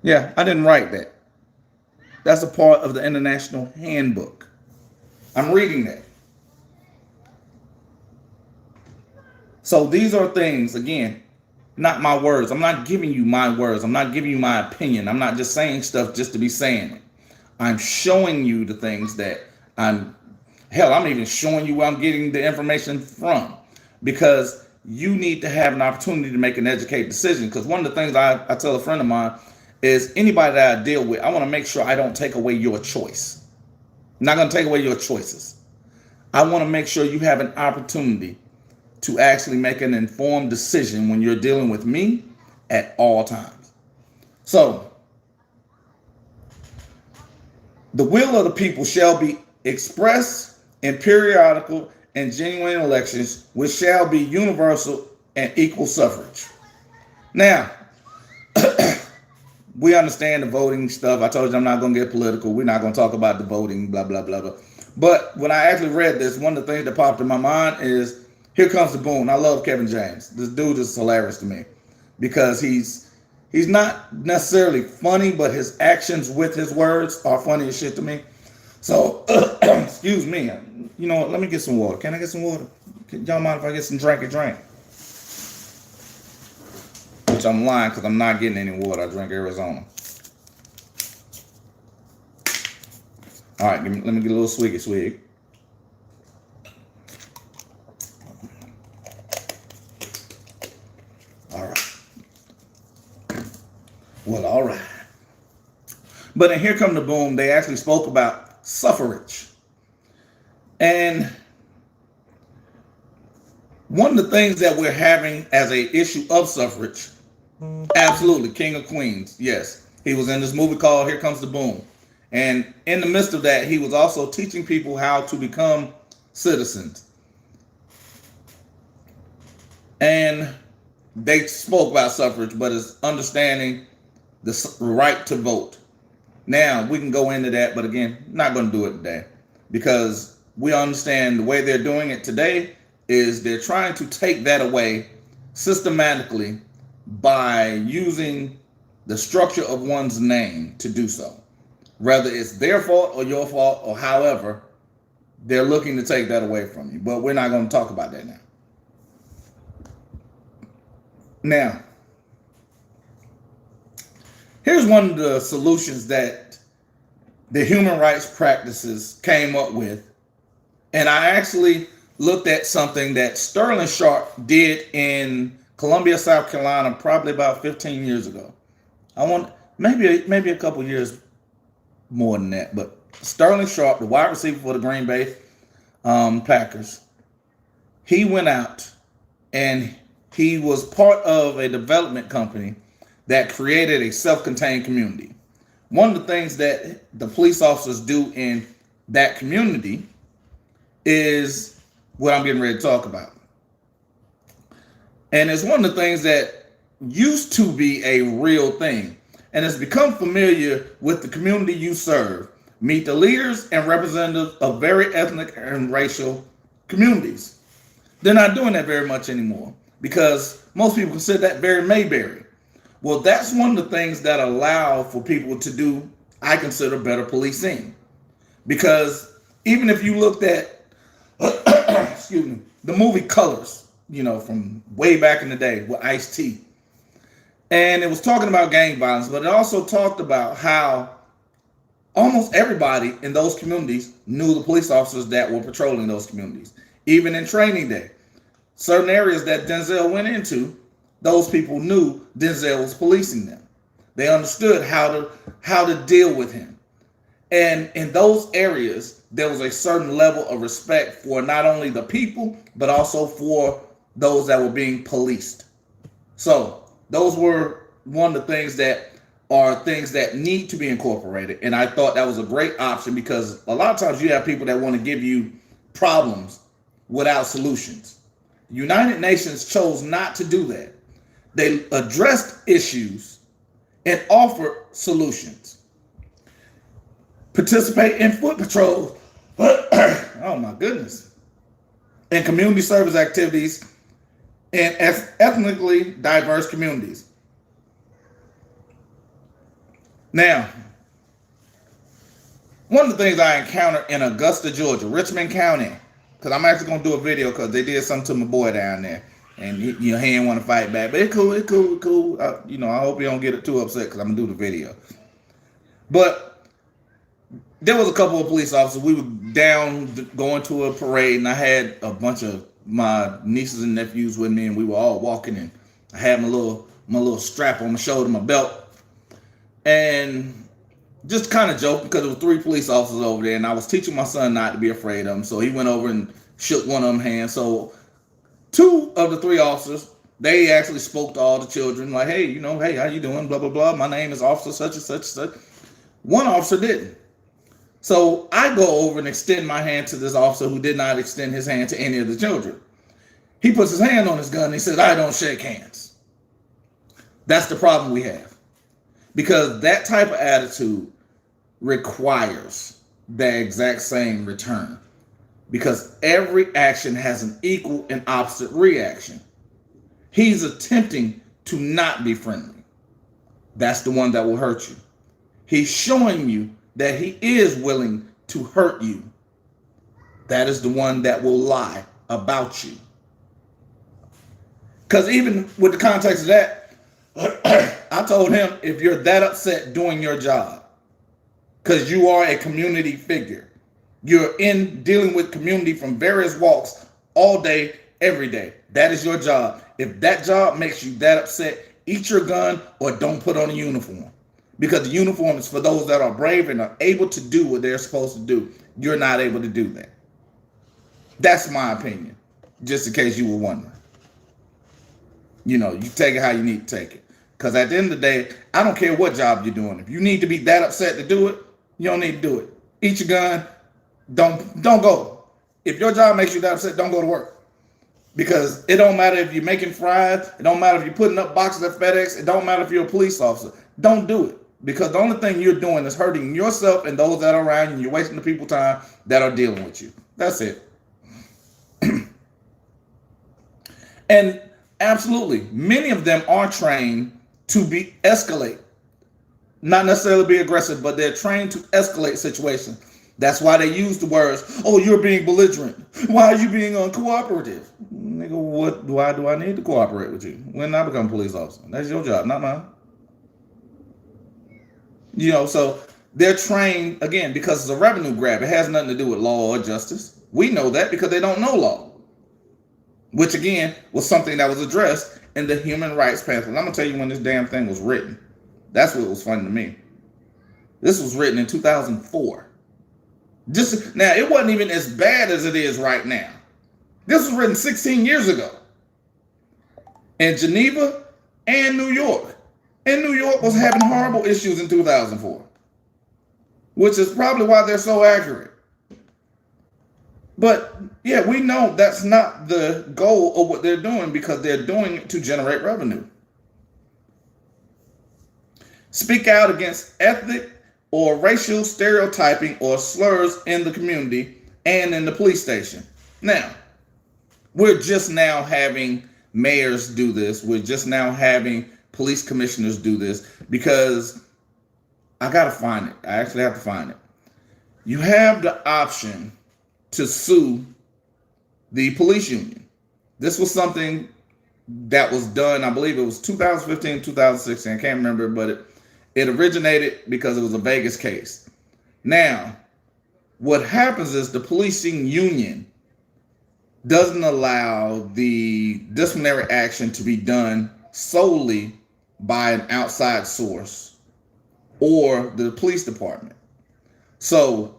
Yeah, I didn't write that. That's a part of the International Handbook. I'm reading that. So these are things, again, not my words. I'm not giving you my words. I'm not giving you my opinion. I'm not just saying stuff just to be saying it. I'm showing you the things that I'm even showing you where I'm getting the information from, because you need to have an opportunity to make an educated decision. Because one of the things I tell a friend of mine is, anybody that I deal with, I want to make sure I don't take away your choice. I'm not going to take away your choices. I want to make sure you have an opportunity to actually make an informed decision when you're dealing with me at all times. So, the will of the people shall be expressed in periodical and genuine elections, which shall be universal and equal suffrage. Now, we understand the voting stuff. I told you I'm not going to get political. We're not going to talk about the voting, blah, blah, blah, blah. But when I actually read this, one of the things that popped in my mind is, here comes the boom. I love Kevin James. This dude is hilarious to me because he's not necessarily funny, but his actions with his words are funny as shit to me. So, excuse me. You know what? Let me get some water. Can I get some water? Y'all mind if I get some drink? Which I'm lying because I'm not getting any water. I drink Arizona. All right, let me get a little swiggy swig. All right. Well, all right. But in Here Come the Boom, they actually spoke about suffrage. And one of the things that we're having as a issue of suffrage, absolutely, King of Queens, yes. He was in this movie called Here Comes the Boom. And in the midst of that, he was also teaching people how to become citizens. And they spoke about suffrage, but it's understanding the right to vote. Now, we can go into that, but again, not going to do it today, because we understand the way they're doing it today is they're trying to take that away systematically by using the structure of one's name to do so. Whether it's their fault or your fault or however, they're looking to take that away from you. But we're not going to talk about that now. Now, here's one of the solutions that the human rights practices came up with. And I actually looked at something that Sterling Sharp did in Columbia, South Carolina, probably about 15 years ago. I want maybe a couple years more than that. But Sterling Sharp, the wide receiver for the Green Bay Packers, he went out and he was part of a development company that created a self-contained community. One of the things that the police officers do in that community is what I'm getting ready to talk about. And it's one of the things that used to be a real thing, and it's become familiar with the community you serve. Meet the leaders and representatives of very ethnic and racial communities. They're not doing that very much anymore because most people consider that very Mayberry. Well, that's one of the things that allow for people to do, I consider, better policing. Because even if you looked at, excuse me, the movie Colors, you know, from way back in the day with Ice-T, and it was talking about gang violence, but it also talked about how almost everybody in those communities knew the police officers that were patrolling those communities. Even in training day, certain areas that Denzel went into, those people knew Denzel was policing them. They understood how to deal with him. And in those areas, there was a certain level of respect for not only the people, but also for those that were being policed. So those were one of the things that are things that need to be incorporated. And I thought that was a great option because a lot of times you have people that want to give you problems without solutions. United Nations chose not to do that. They addressed issues and offered solutions. Participate in foot patrols. Oh my goodness. And community service activities in ethnically diverse communities. Now, one of the things I encountered in Augusta, Georgia, Richmond County, because I'm actually going to do a video because they did something to my boy down there. And he didn't want to fight back. But it's cool. I hope you don't get it too upset because I'm going to do the video. But there was a couple of police officers. We were down going to a parade, and I had a bunch of my nieces and nephews with me, and we were all walking, and I had my little strap on my shoulder, my belt, and just kind of joking because there were 3 police officers over there, and I was teaching my son not to be afraid of them. So he went over and shook one of them hands. So 2 of the 3 officers, they actually spoke to all the children, like, hey, hey, how you doing? Blah, blah, blah. My name is Officer such and such and such. One officer didn't. So I go over and extend my hand to this officer who did not extend his hand to any of the children. He puts his hand on his gun and he says, I don't shake hands. That's the problem we have. Because that type of attitude requires the exact same return. Because every action has an equal and opposite reaction. He's attempting to not be friendly. That's the one that will hurt you. He's showing you that he is willing to hurt you. That is the one that will lie about you. Because even with the context of that, I told him, if you're that upset doing your job, because you are a community figure, you're in dealing with community from various walks all day, every day. That is your job. If that job makes you that upset, eat your gun or don't put on a uniform. Because the uniform is for those that are brave and are able to do what they're supposed to do. You're not able to do that. That's my opinion, just in case you were wondering. You take it how you need to take it. Because at the end of the day, I don't care what job you're doing. If you need to be that upset to do it, you don't need to do it. Eat your gun. Don't go. If your job makes you that upset, don't go to work. Because it don't matter if you're making fries. It don't matter if you're putting up boxes at FedEx. It don't matter if you're a police officer. Don't do it. Because the only thing you're doing is hurting yourself and those that are around you. And you're wasting the people's time that are dealing with you. That's it. And absolutely, many of them are trained to escalate. Not necessarily be aggressive, but they're trained to escalate situations. That's why they use the words, oh, you're being belligerent. Why are you being uncooperative? Nigga, why do I need to cooperate with you? When I become a police officer? That's your job, not mine. So they're trained, again, because it's a revenue grab. It has nothing to do with law or justice. We know that because they don't know law. Which, again, was something that was addressed in the human rights pamphlet. I'm going to tell you when this damn thing was written. That's what was funny to me. This was written in 2004. Now, it wasn't even as bad as it is right now. This was written 16 years ago. In Geneva and New York. And New York was having horrible issues in 2004. Which is probably why they're so accurate. But, yeah, we know that's not the goal of what they're doing because they're doing it to generate revenue. Speak out against ethnic or racial stereotyping or slurs in the community and in the police station. Now, we're just now having mayors do this. We're just now having police commissioners do this because I got to find it. I actually have to find it. You have the option to sue the police union. This was something that was done, I believe it was 2015, 2016. I can't remember, but it originated because it was a Vegas case. Now, what happens is the policing union doesn't allow the disciplinary action to be done solely by an outside source or the police department. So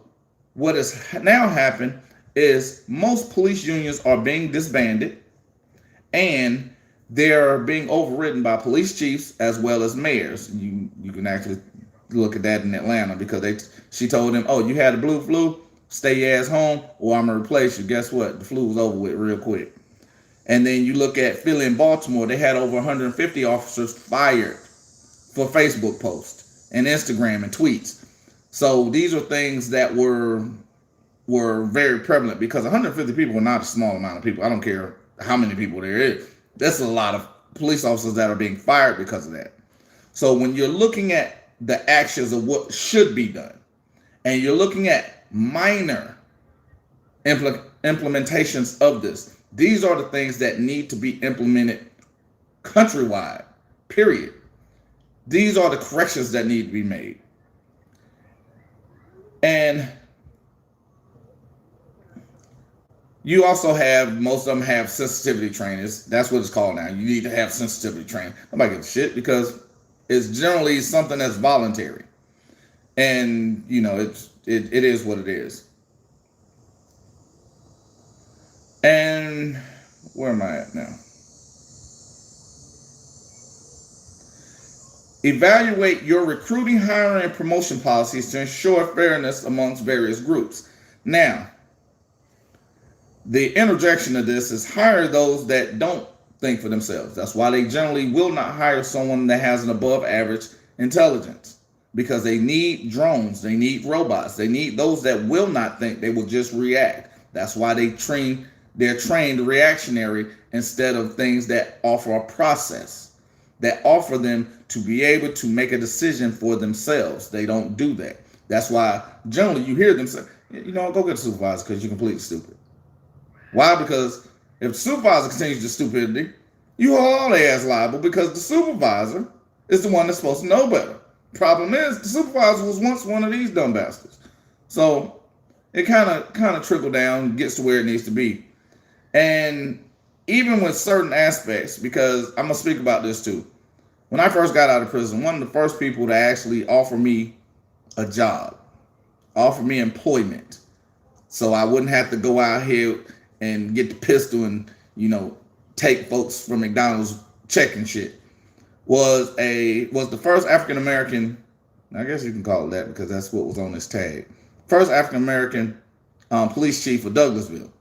what has now happened is most police unions are being disbanded and they're being overridden by police chiefs as well as mayors. You can actually look at that in Atlanta because she told them, "Oh, you had a blue flu, stay your ass home, or I'm gonna replace you." Guess what? The flu was over with real quick. And then you look at Philly and Baltimore; they had over 150 officers fired for Facebook posts and Instagram and tweets. So these are things that were very prevalent because 150 people are not a small amount of people. I don't care how many people there is. That's a lot of police officers that are being fired because of that. So when you're looking at the actions of what should be done, and you're looking at minor implementations of this, these are the things that need to be implemented countrywide, period. These are the corrections that need to be made. And you also have, most of them have sensitivity trainers. That's what it's called now. You need to have sensitivity training. Nobody gives a shit because it's generally something that's voluntary. And, you know, it is what it is. And where am I at now? Evaluate your recruiting, hiring, and promotion policies to ensure fairness amongst various groups. Now, the interjection of this is hire those that don't think for themselves. That's why they generally will not hire someone that has an above average intelligence, because they need drones, they need robots, they need those that will not think, they will just react. That's why they're trained reactionary instead of things that offer a process, that offer them to be able to make a decision for themselves. They don't do that. That's why generally you hear them say, you know, go get a supervisor because you're completely stupid. Why? Because if the supervisor continues the stupidity, you are all ass liable because the supervisor is the one that's supposed to know better. Problem is, the supervisor was once one of these dumb bastards. So it kind of trickle down, gets to where it needs to be. And even with certain aspects, because I'm going to speak about this too. When I first got out of prison, one of the first people to actually offer me a job, offer me employment, so I wouldn't have to go out here and get the pistol and, you know, take folks from McDonald's check and shit, was the first African American, I guess you can call it that because that's what was on this tag, first African American police chief of Douglasville.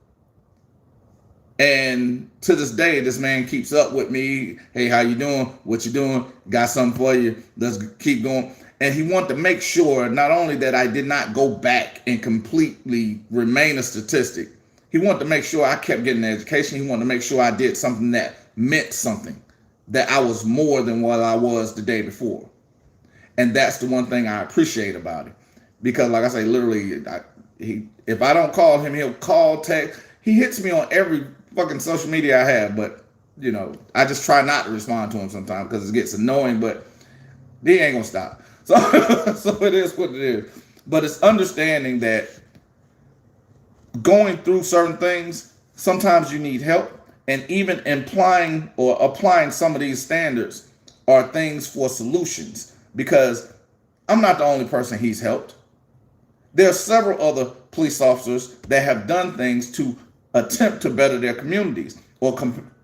And to this day, this man keeps up with me. Hey, how you doing? What you doing? Got something for you. Let's keep going. And he wanted to make sure not only that I did not go back and completely remain a statistic, he wanted to make sure I kept getting an education. He wanted to make sure I did something that meant something, that I was more than what I was the day before. And that's the one thing I appreciate about it. Because like I say, literally, if I don't call him, he'll call, text. He hits me on every fucking social media I have, but, you know, I just try not to respond to him sometimes because it gets annoying, but he ain't gonna stop. So it is what it is. But it's understanding that going through certain things, sometimes you need help. And even applying some of these standards are things for solutions, because I'm not the only person he's helped. There are several other police officers that have done things to attempt to better their communities or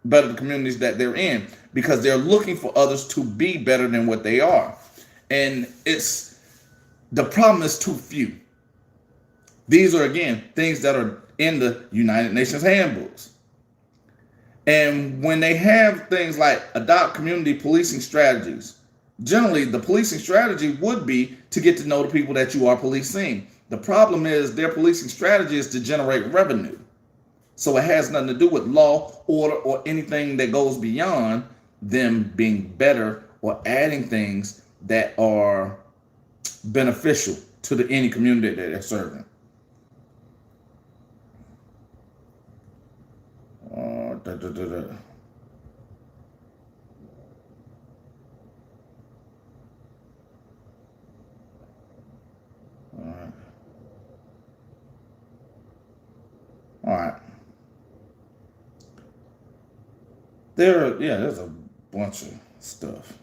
better the communities that they're in, because they're looking for others to be better than what they are. And the problem is too few. These are, again, things that are in the United Nations handbooks. And when they have things like adopt community policing strategies, generally the policing strategy would be to get to know the people that you are policing. The problem is their policing strategy is to generate revenue. So it has nothing to do with law, order, or anything that goes beyond them being better or adding things that are beneficial to any community that they're serving. All right. There's a bunch of stuff.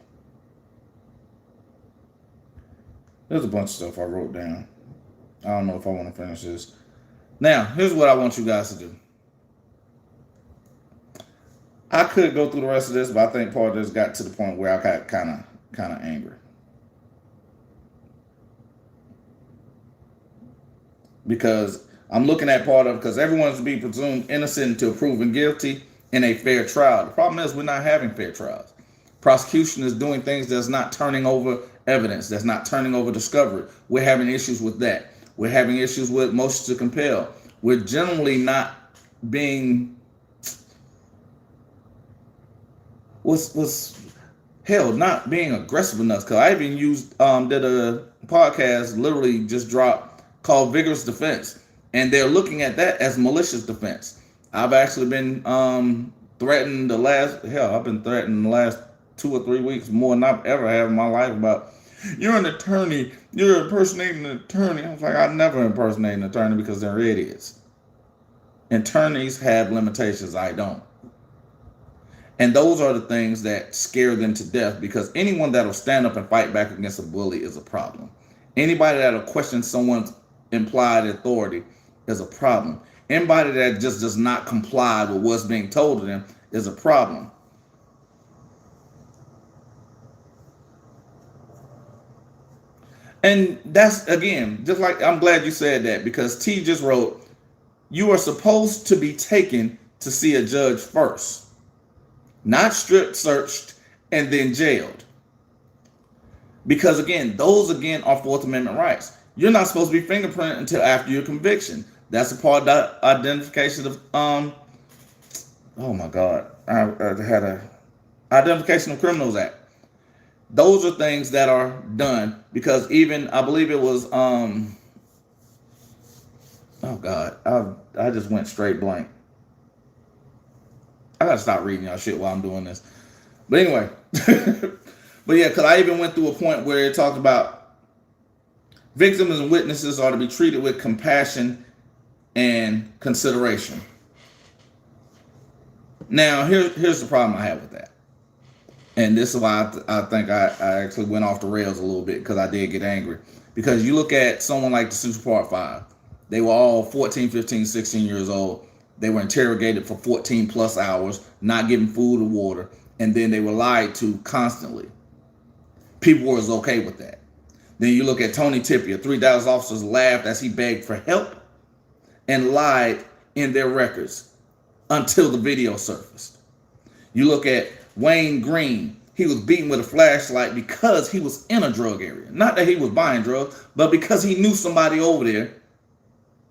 There's a bunch of stuff I wrote down. I don't know if I want to finish this. Now, here's what I want you guys to do. I could go through the rest of this, but I think part of this got to the point where I got kind of angry because I'm looking at part of because everyone's being presumed innocent until proven guilty in a fair trial. The problem is we're not having fair trials. Prosecution is doing things that's not turning over evidence, that's not turning over discovery. We're having issues with that. We're having issues with motions to compel. We're generally not being not being aggressive enough. Because I even did a podcast literally just dropped called Vigorous Defense, and they're looking at that as malicious defense. I've actually been threatened I've been threatened the last 2 or 3 weeks more than I've ever had in my life about, you're an attorney, you're impersonating an attorney. I was like, I never impersonate an attorney because they're idiots. Attorneys have limitations, I don't. And those are the things that scare them to death, because anyone that'll stand up and fight back against a bully is a problem. Anybody that'll question someone's implied authority is a problem. Anybody that just does not comply with what's being told to them is a problem. And that's, again, just like, I'm glad you said that, because T just wrote, you are supposed to be taken to see a judge first, not strip searched and then jailed. Because again, those again are Fourth Amendment rights. You're not supposed to be fingerprinted until after your conviction. That's a part of the identification of oh my God, I had a Identification of Criminals Act. Those are things that are done because even I believe it was oh God, I just went straight blank. I gotta stop reading y'all shit while I'm doing this. But anyway, but yeah, because I even went through a point where it talked about victims and witnesses are to be treated with compassion and consideration. Now, here's the problem I have with that. And this is why I think I actually went off the rails a little bit, because I did get angry. Because you look at someone like the Super Part 5. They were all 14, 15, 16 years old. They were interrogated for 14 plus hours, not given food or water. And then they were lied to constantly. People were okay with that. Then you look at Tony Tippia. 3 Dallas officers laughed as he begged for help and lied in their records until the video surfaced. You look at Wayne Green. He was beaten with a flashlight because he was in a drug area. Not that he was buying drugs, but because he knew somebody over there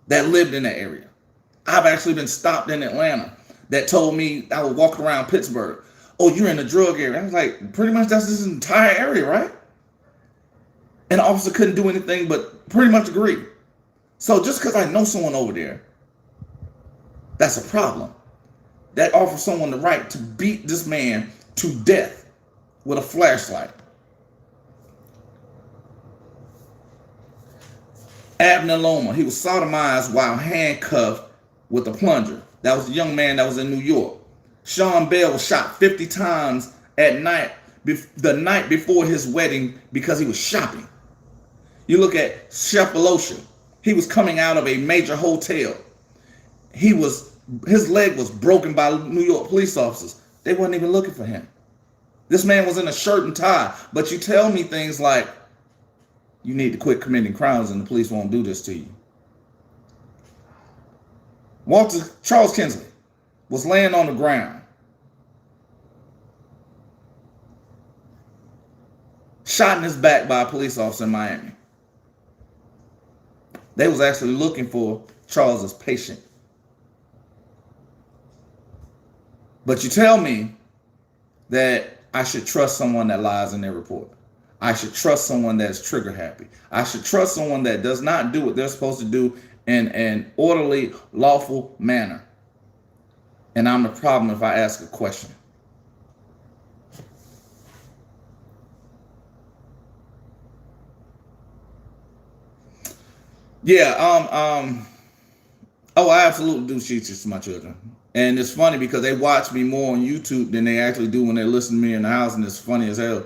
that lived in that area. I've actually been stopped in Atlanta that told me, I was walking around Pittsburgh, oh, you're in the drug area. I was like, pretty much that's this entire area, right? And the officer couldn't do anything but pretty much agree. So just because I know someone over there, that's a problem. That offers someone the right to beat this man to death with a flashlight. Abner Loma, he was sodomized while handcuffed with a plunger. That was a young man that was in New York. Sean Bell was shot 50 times at night, the night before his wedding, because he was shopping. You look at Chef Belosha. He was coming out of a major hotel. His leg was broken by New York police officers. They weren't even looking for him. This man was in a shirt and tie. But you tell me things like, you need to quit committing crimes and the police won't do this to you. Charles Kinsley was laying on the ground, shot in his back by a police officer in Miami. They was actually looking for Charles's patient. But you tell me that I should trust someone that lies in their report. I should trust someone that's trigger happy. I should trust someone that does not do what they're supposed to do in an orderly, lawful manner. And I'm the problem if I ask a question. Yeah, oh, I absolutely do teach this to my children. And it's funny because they watch me more on YouTube than they actually do when they listen to me in the house, and it's funny as hell.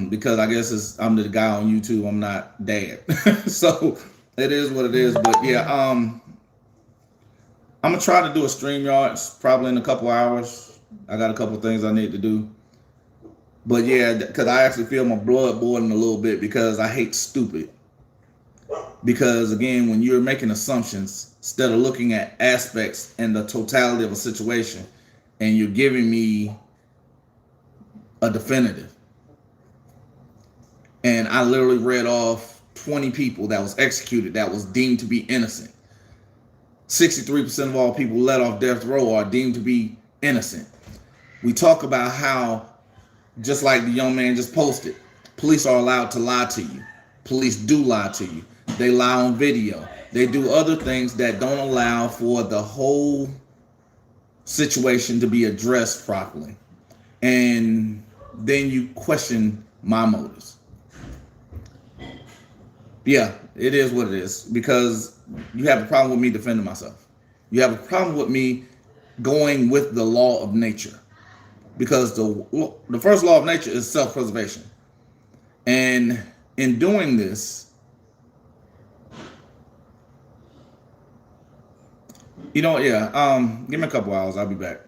Because I guess I'm the guy on YouTube, I'm not dad. So it is what it is. But yeah, I'm gonna try to do a StreamYard probably in a couple hours. I got a couple things I need to do. But yeah, because I actually feel my blood boiling a little bit because I hate stupid. Because again, when you're making assumptions instead of looking at aspects and the totality of a situation, and you're giving me a definitive, and I literally read off 20 people that was executed that was deemed to be innocent. 63% of all people let off death row are deemed to be innocent. We talk about how, just like the young man just posted, police are allowed to lie to you. Police do lie to you. They lie on video. They do other things that don't allow for the whole situation to be addressed properly. And then you question my motives. Yeah, it is what it is, because you have a problem with me defending myself. You have a problem with me going with the law of nature, because the first law of nature is self-preservation. And in doing this, give me a couple hours, I'll be back.